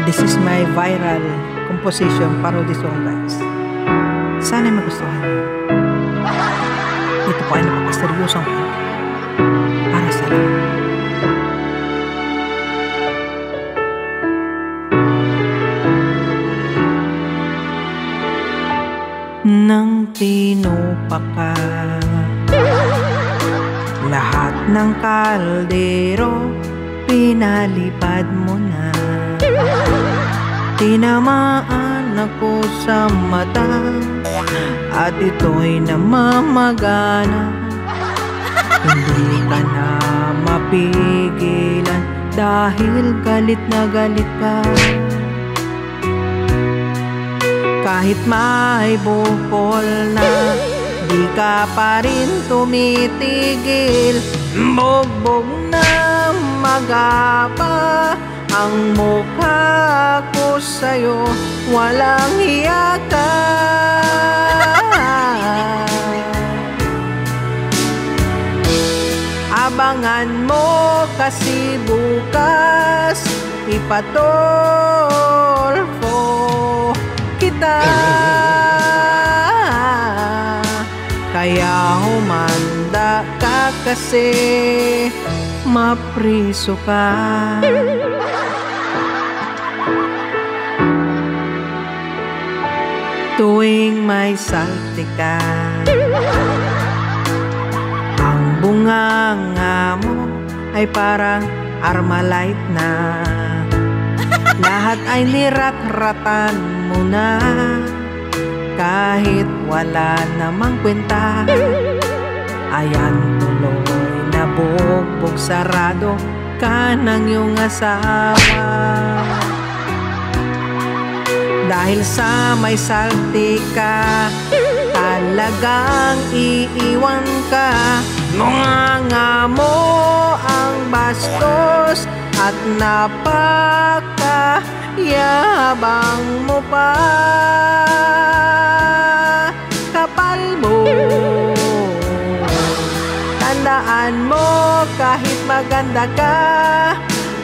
This is my viral composition parody song, guys. Sana magustuhan niyo. Ito po ay napakaseryosong para sa inyo. Nang tinupa ka, lahat ng kaldero pinalipad mo na. Tinamaan ako sa mata at ito'y namamagana. Hindi ka na mapigilan dahil galit na galit ka. Kahit may bukol na, di ka pa rin tumitigil. Bugbog na magapa ang mukha ko sa'yo, walang hiya ka. Abangan mo kasi bukas ipatolfo kita. Kaya humanda ka kasi mapriso ka. Tuwing may salti ka, ang bunganga mo ay parang Armalite na. Lahat ay nirat-ratan mo na, kahit wala namang kwenta. Ayan tuloy na bugbog sarado ka ng iyong asawa. Dahil sa may salti ka, talagang iiwan ka. Bunganga mo ang bastos at napakayabang mo pa. Kapal mo, tandaan mo kahit maganda ka,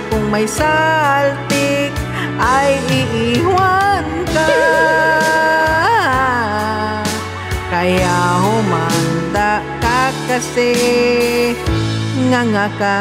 kung may saltik ay iiwan ka. Kaya humanda ka kasi nganga ka.